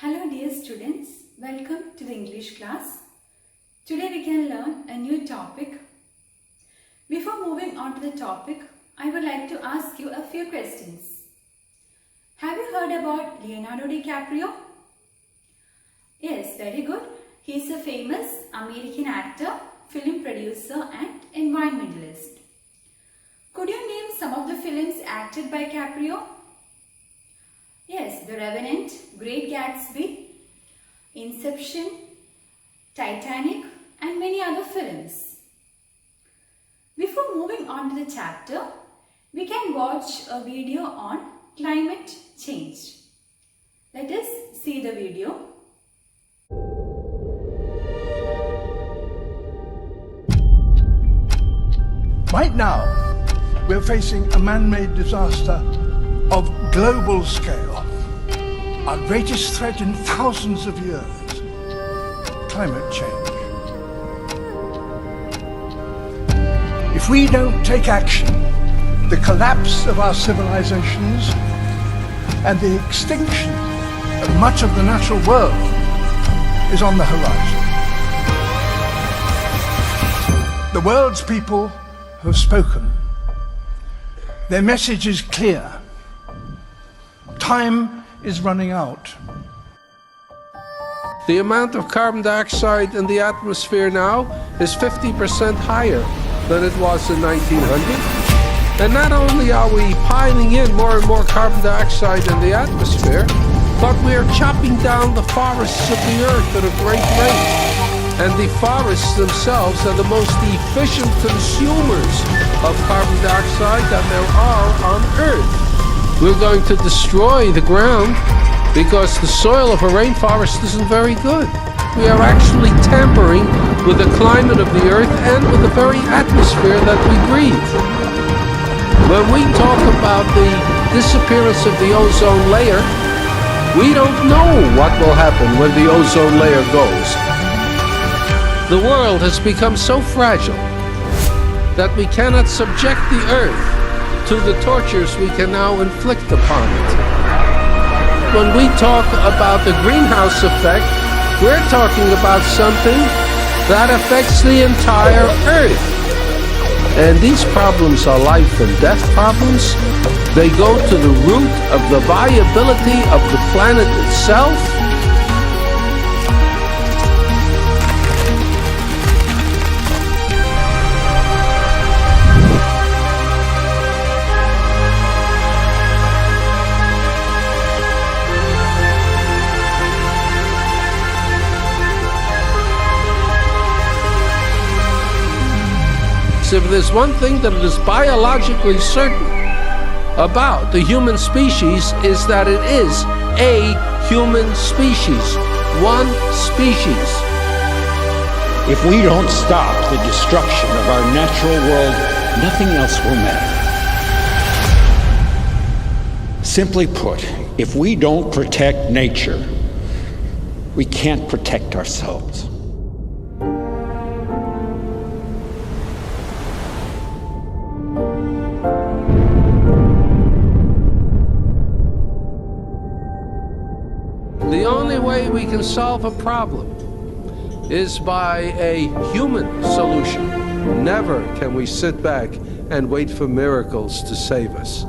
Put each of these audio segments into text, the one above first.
Hello dear students, welcome to the English class. Today we can learn a new topic. Before moving on to the topic, I would like to ask you a few questions. Have you heard about Leonardo DiCaprio? Yes, very good. He is a famous American actor, film producer and environmentalist. Could you name some of the films acted by Caprio? Yes, The Revenant, Great Gatsby, Inception, Titanic and many other films. Before moving on to the chapter, we can watch a video on climate change. Let us see the video. Right now, we're facing a man-made disaster of global scale. Our greatest threat in thousands of years, climate change. If we don't take action, the collapse of our civilizations and the extinction of much of the natural world is on the horizon. The world's people have spoken. Their message is clear. Time is running out. The amount of carbon dioxide in the atmosphere now is 50% higher than it was in 1900. And not only are we piling in more and more carbon dioxide in the atmosphere, but we are chopping down the forests of the earth at a great rate. And the forests themselves are the most efficient consumers of carbon dioxide that there are on Earth. We're going to destroy the ground because the soil of a rainforest isn't very good. We are actually tampering with the climate of the Earth and with the very atmosphere that we breathe. When we talk about the disappearance of the ozone layer, we don't know what will happen when the ozone layer goes. The world has become so fragile that we cannot subject the Earth to the tortures we can now inflict upon it. When we talk about the greenhouse effect, we're talking about something that affects the entire Earth. And these problems are life and death problems. They go to the root of the viability of the planet itself. If there's one thing that is biologically certain about the human species is that it is a human species, one species. If we don't stop the destruction of our natural world, nothing else will matter. Simply put, if we don't protect nature, we can't protect ourselves. The only way we can solve a problem is by a human solution. Never can we sit back and wait for miracles to save us.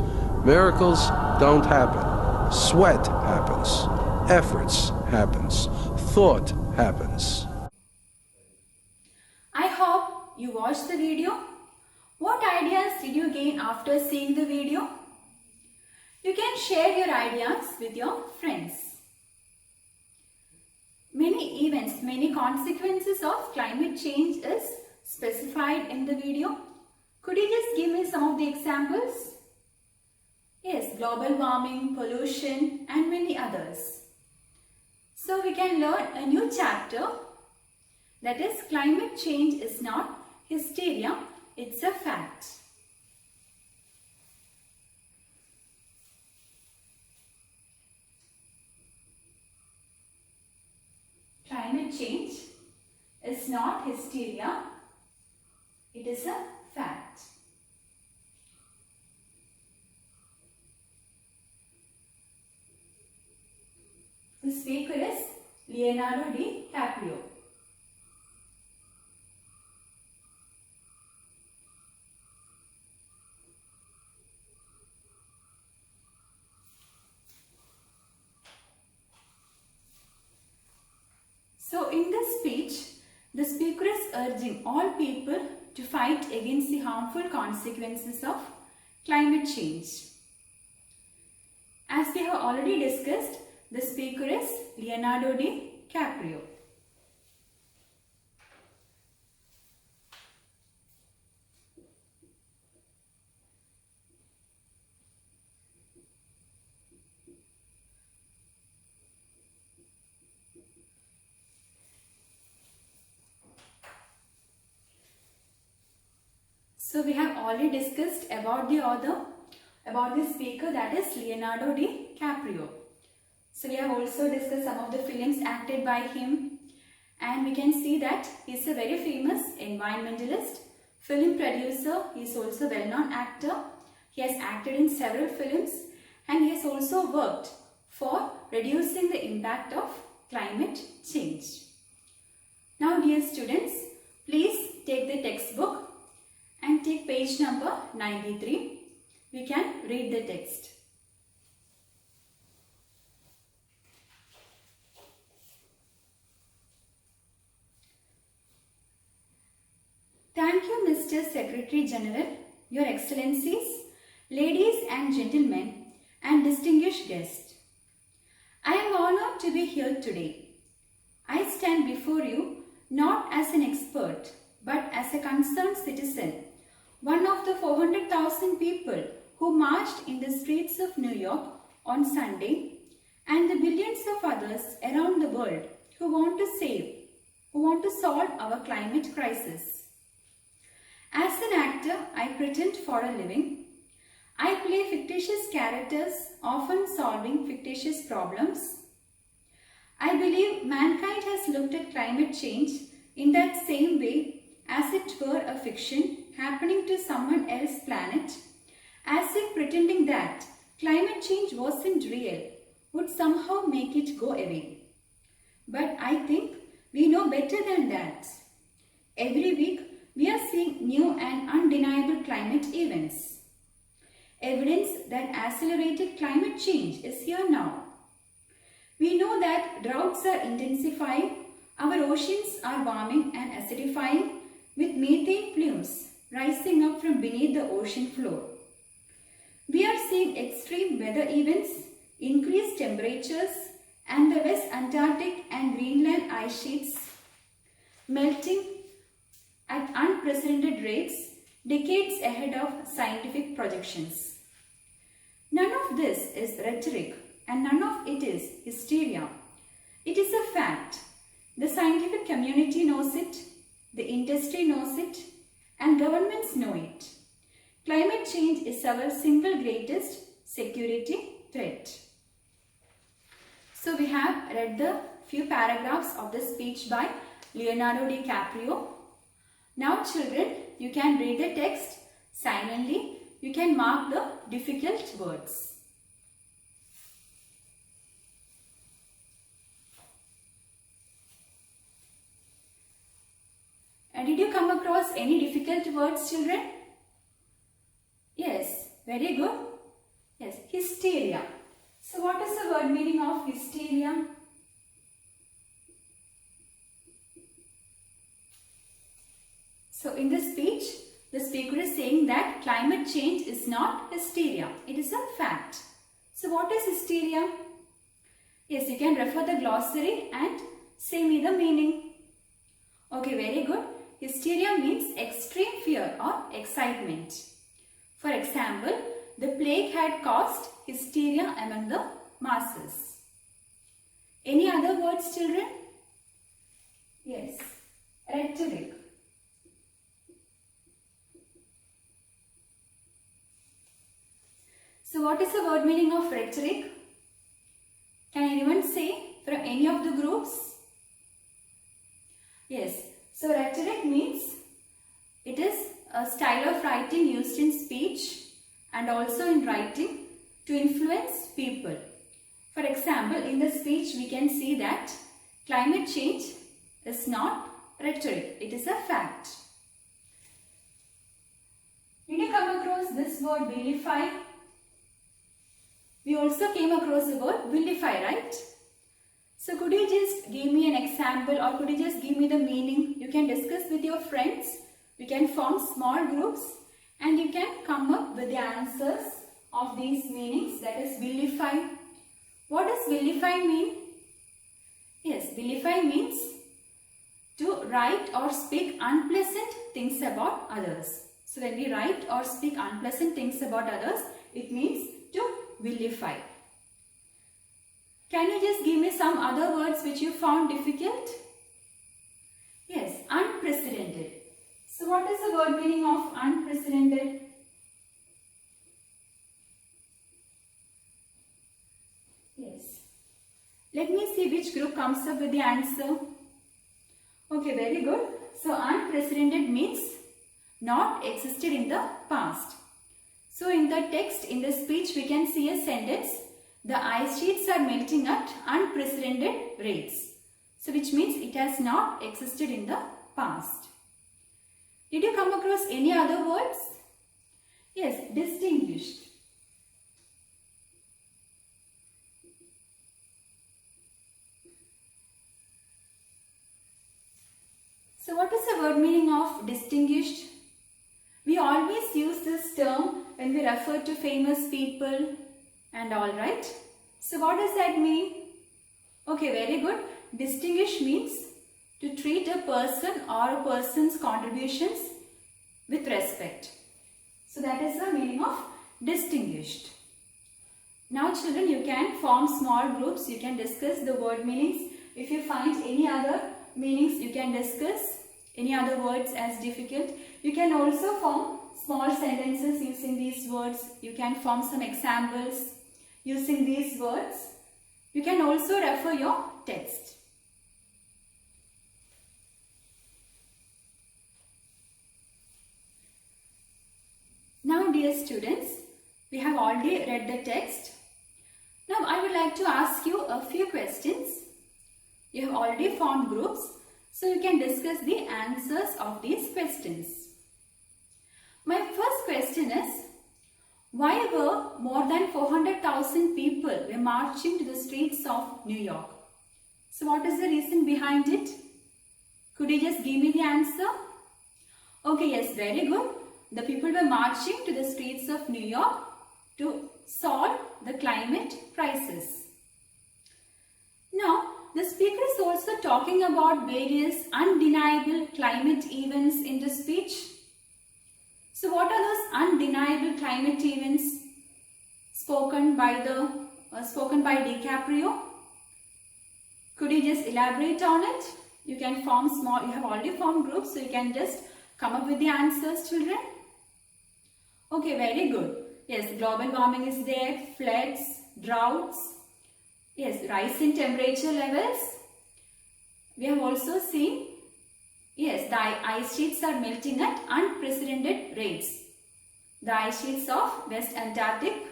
Miracles don't happen. Sweat happens. Efforts happens. Thought happens. I hope you watched the video. What ideas did you gain after seeing the video? You can share your ideas with your friends. Many events, many consequences of climate change is specified in the video. Could you just give me some of the examples? Yes, global warming, pollution and many others. So we can learn a new chapter, that is, climate change is not hysteria, it's a fact. Climate change is not hysteria, it is a fact. The speaker is Leonardo DiCaprio. So in this speech, the speaker is urging all people to fight against the harmful consequences of climate change. As we have already discussed, the speaker is Leonardo DiCaprio. So we have already discussed about the author, about the speaker, that is Leonardo DiCaprio. So we have also discussed some of the films acted by him, and we can see that he is a very famous environmentalist, film producer. He is also a well-known actor. He has acted in several films, and he has also worked for reducing the impact of climate change. Now dear students, please take the textbook and take page number 93. We can read the text. Thank you, Mr. Secretary General, Your Excellencies, ladies and gentlemen, and distinguished guests. I am honored to be here today. I stand before you not as an expert, but as a concerned citizen, one of the 400,000 people who marched in the streets of New York on Sunday, and the billions of others around the world who want to solve our climate crisis. As an actor, I pretend for a living. I play fictitious characters, often solving fictitious problems. I believe mankind has looked at climate change in that same way, as it were a fiction happening to someone else's planet, as if pretending that climate change wasn't real would somehow make it go away. But I think we know better than that. Every week we are seeing new and undeniable climate events. Evidence that accelerated climate change is here now. We know that droughts are intensifying, our oceans are warming and acidifying, with methane plumes rising up from beneath the ocean floor. We are seeing extreme weather events, increased temperatures, and the West Antarctic and Greenland ice sheets melting at unprecedented rates, decades ahead of scientific projections. None of this is rhetoric, and none of it is hysteria. It is a fact. The scientific community knows it, the industry knows it, and governments know it. Climate change is our single greatest security threat. So we have read the few paragraphs of the speech by Leonardo DiCaprio. Now children, you can read the text silently. You can mark the difficult words. And did you come across any difficult words, children? Yes, very good. Yes, hysteria. So what is the word meaning of hysteria? So in this speech, the speaker is saying that climate change is not hysteria. It is a fact. So what is hysteria? Yes, you can refer the glossary and say me the meaning. Okay, very good. Hysteria means extreme fear or excitement. For example, the plague had caused hysteria among the masses. Any other words, children? Yes, rhetoric. So what is the word meaning of rhetoric? Can anyone say from any of the groups? Yes. So rhetoric means it is a style of writing used in speech and also in writing to influence people. For example, in the speech we can see that climate change is not rhetoric, it is a fact. Did you come across this word vilify? We also came across the word vilify, right? So could you just give me an example, or could you just give me the meaning? You can discuss with your friends. We can form small groups and you can come up with the answers of these meanings, that is vilify. What does vilify mean? Yes, vilify means to write or speak unpleasant things about others. So when we write or speak unpleasant things about others, it means to vilify. Can you just give me some other words which you found difficult? Yes, unprecedented. So what is the word meaning of unprecedented? Yes. Let me see which group comes up with the answer. Okay, very good. So unprecedented means not existed in the past. So in the text, in the speech, we can see a sentence. The ice sheets are melting at unprecedented rates. So which means it has not existed in the past. Did you come across any other words? Yes, distinguished. So what is the word meaning of distinguished? We always use this term when we refer to famous people and all, right? So what does that mean? Okay, very good. Distinguished means to treat a person or a person's contributions with respect. So that is the meaning of distinguished. Now children, you can form small groups. You can discuss the word meanings. If you find any other meanings, you can discuss any other words as difficult. You can also form small sentences using these words. You can form some examples using these words. You can also refer your text. Now dear students, we have already read the text. Now I would like to ask you a few questions. You have already formed groups, so you can discuss the answers of these questions. My first question is, why were more than 400,000 people were marching to the streets of New York? So what is the reason behind it? Could you just give me the answer? Okay, yes, very good. The people were marching to the streets of New York to solve the climate crisis. Now, the speaker is also talking about various undeniable climate events in the speech. So what are those undeniable climate events spoken by DiCaprio? Could you just elaborate on it? You can form small, you have already formed groups, so you can just come up with the answers, children. Okay, very good. Yes, global warming is there, floods, droughts. Yes, rise in temperature levels. We have also seen, yes, the ice sheets are melting at unprecedented rates. The ice sheets of West Antarctic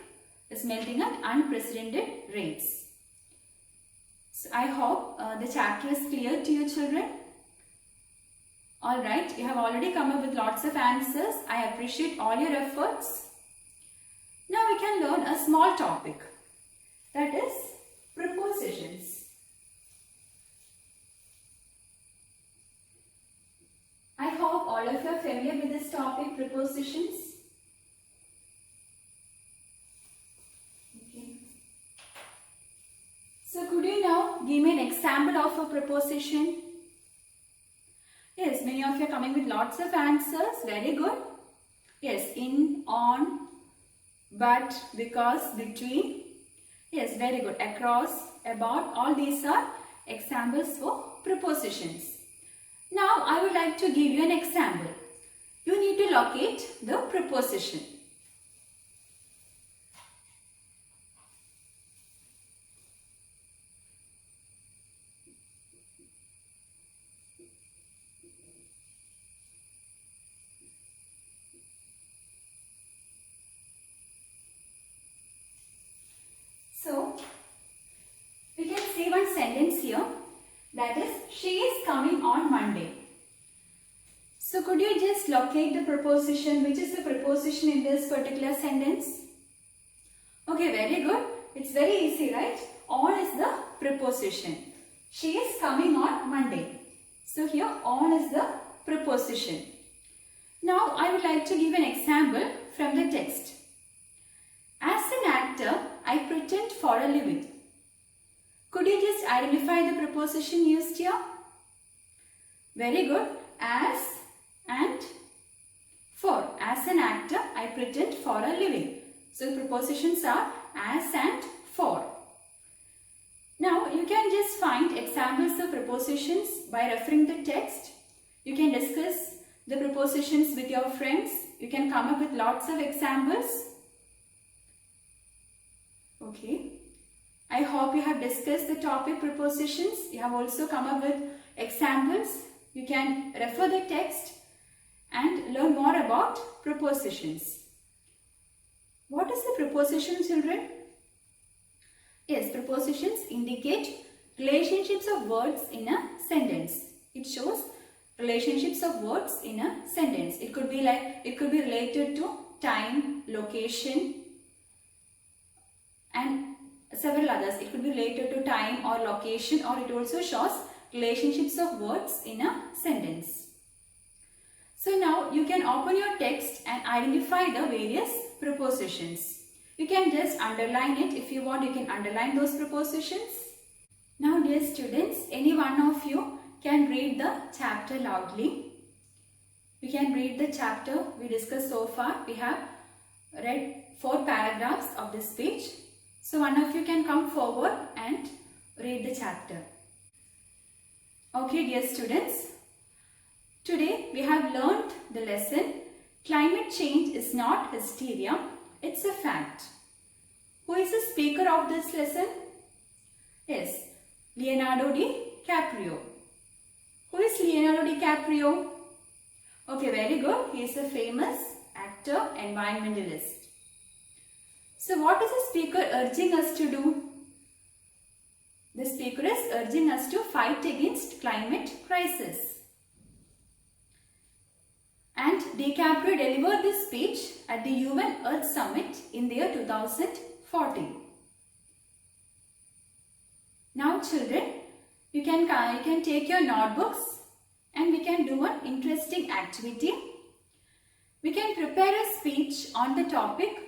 is melting at unprecedented rates. So I hope the chapter is clear to you, children. Alright, you have already come up with lots of answers. I appreciate all your efforts. Now we can learn a small topic, that is prepositions. I hope all of you are familiar with this topic, prepositions. Okay. So could you now give me an example of a preposition? Yes, many of you are coming with lots of answers. Very good. Yes, in, on, but, because, between. Yes, very good. Across, about, all these are examples for prepositions. Now, I would like to give you an example. You need to locate the preposition. So, coming on Monday. So could you just locate the preposition? Which is the preposition in this particular sentence? Okay, very good. It's very easy, right? On is the preposition. She is coming on Monday. So here on is the preposition. Now I would like to give an example from the text. As an actor, I pretend for a living. Could you just identify the preposition used here? Very good. As and for. As an actor, I pretend for a living. So the prepositions are as and for. Now you can just find examples of prepositions by referring the text. You can discuss the prepositions with your friends. You can come up with lots of examples. Okay. I hope you have discussed the topic prepositions. You have also come up with examples. You can refer the text and learn more about prepositions. What is the preposition, children? Yes, prepositions indicate relationships of words in a sentence. It shows relationships of words in a sentence. It could be related to time, location, and several others. It could be related to time or location, or it also shows relationships of words in a sentence. So now you can open your text and identify the various prepositions. You can just underline it. If you want, you can underline those prepositions. Now dear students, any one of you can read the chapter loudly. You can read the chapter we discussed so far. We have read 4 paragraphs of this speech. So one of you can come forward and read the chapter. Okay dear students, today we have learned the lesson Climate Change is not hysteria, it's a fact. Who is the speaker of this lesson? Yes, Leonardo DiCaprio. Who is Leonardo DiCaprio? Okay, very good. He is a famous actor, environmentalist. So what is the speaker urging us to do? The speaker is urging us to fight against climate crisis. And DiCaprio delivered this speech at the UN Earth Summit in the year 2014. Now children, you can take your notebooks and we can do an interesting activity. We can prepare a speech on the topic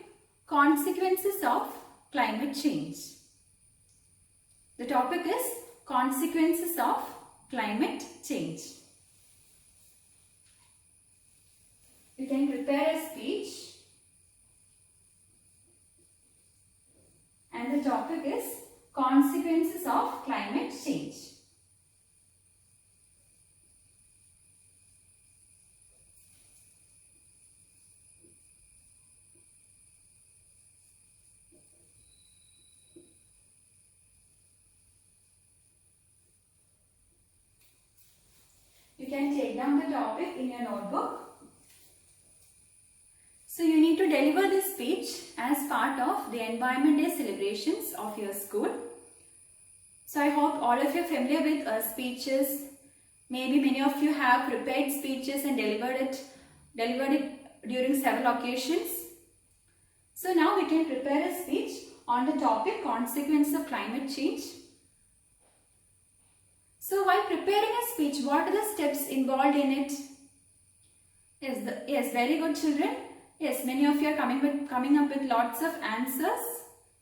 Consequences of Climate Change. The topic is Consequences of Climate Change. You can prepare a speech and the topic is Consequences of Climate Change. You can take down the topic in your notebook. So you need to deliver this speech as part of the Environment Day celebrations of your school. So I hope all of you are familiar with speeches. Maybe many of you have prepared speeches and delivered it during several occasions. So now we can prepare a speech on the topic Consequences of Climate Change. So while preparing a speech, what are the steps involved in it? Yes, very good children. Yes, many of you are coming up with lots of answers.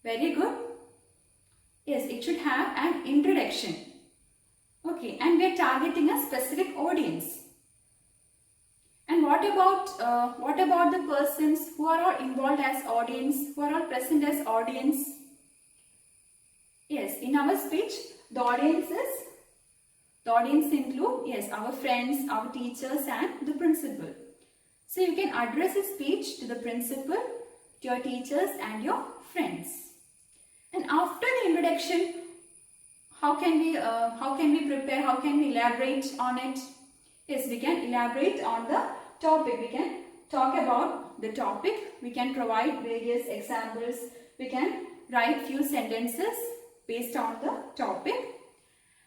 Very good. Yes, it should have an introduction. Okay, and we are targeting a specific audience. And what about the persons who are all involved as audience, who are all present as audience? Yes, in our speech, the audience include, yes, our friends, our teachers and the principal. So you can address a speech to the principal, to your teachers and your friends. And after the introduction, how can we prepare, how can we elaborate on it? Yes, we can elaborate on the topic. We can talk about the topic. We can provide various examples. We can write few sentences based on the topic.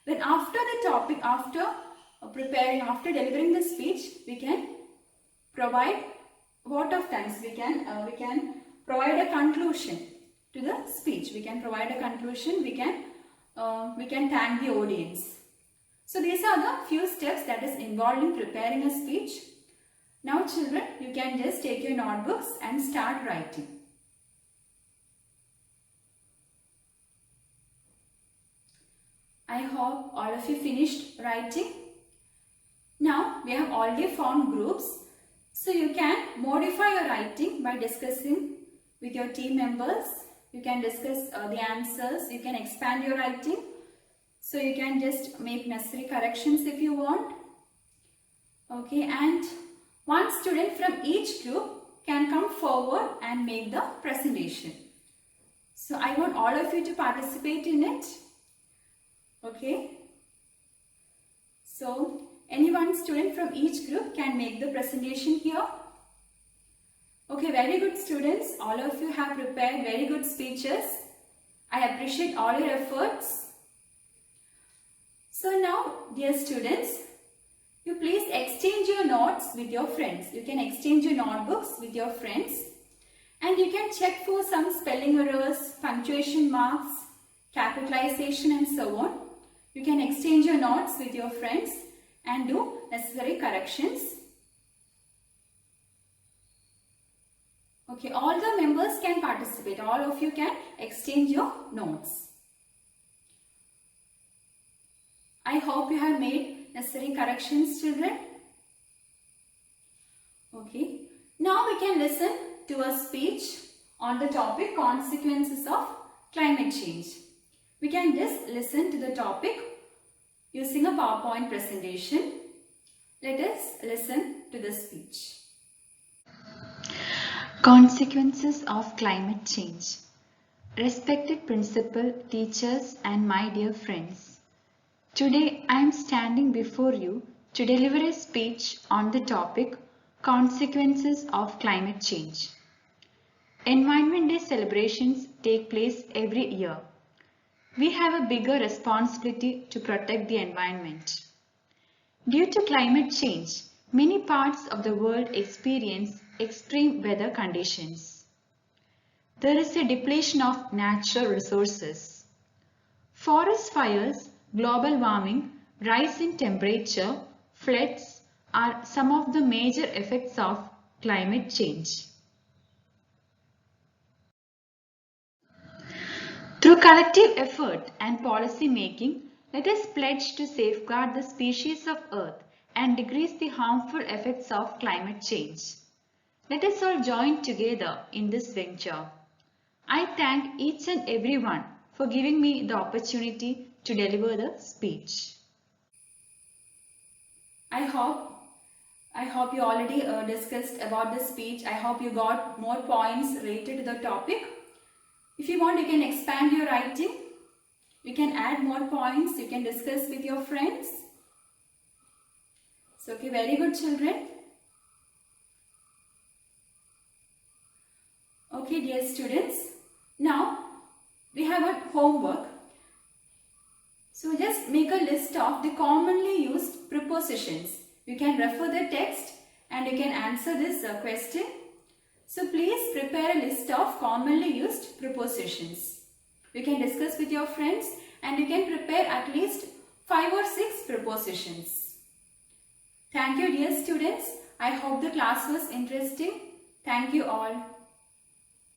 Then after the topic, after preparing, after delivering the speech, we can provide vote of thanks. We can provide a conclusion to the speech. We can provide a conclusion. We can thank the audience. So these are the few steps that is involved in preparing a speech. Now children, you can just take your notebooks and start writing. I hope all of you finished writing. Now we have already formed groups, so you can modify your writing by discussing with your team members. You can discuss the answers, you can expand your writing, so you can just make necessary corrections if you want. Okay, and one student from each group can come forward and make the presentation. So I want all of you to participate in it. Okay, so any one student from each group can make the presentation here. Okay, very good students. All of you have prepared very good speeches. I appreciate all your efforts. So now, dear students, you please exchange your notes with your friends. You can exchange your notebooks with your friends. And you can check for some spelling errors, punctuation marks, capitalization and so on. You can exchange your notes with your friends and do necessary corrections. Okay, all the members can participate. All of you can exchange your notes. I hope you have made necessary corrections, children. Okay, now we can listen to a speech on the topic consequences of climate change. We can just listen to the topic using a PowerPoint presentation. Let us listen to the speech. Consequences of climate change. Respected principal, teachers and my dear friends. Today I am standing before you to deliver a speech on the topic Consequences of Climate Change. Environment Day celebrations take place every year. We have a bigger responsibility to protect the environment. Due to climate change, many parts of the world experience extreme weather conditions. There is a depletion of natural resources. Forest fires, global warming, rise in temperature, floods are some of the major effects of climate change. Through collective effort and policy making, let us pledge to safeguard the species of Earth and decrease the harmful effects of climate change. Let us all join together in this venture. I thank each and everyone for giving me the opportunity to deliver the speech. I hope you already discussed about the speech. I hope you got more points related to the topic. If you want, you can expand your writing. You can add more points. You can discuss with your friends. So, okay, very good, children. Okay, dear students. Now, we have a homework. So, just make a list of the commonly used prepositions. You can refer the text and you can answer this question. So please prepare a list of commonly used prepositions. You can discuss with your friends and you can prepare at least 5 or 6 prepositions. Thank you, dear students. I hope the class was interesting. Thank you all.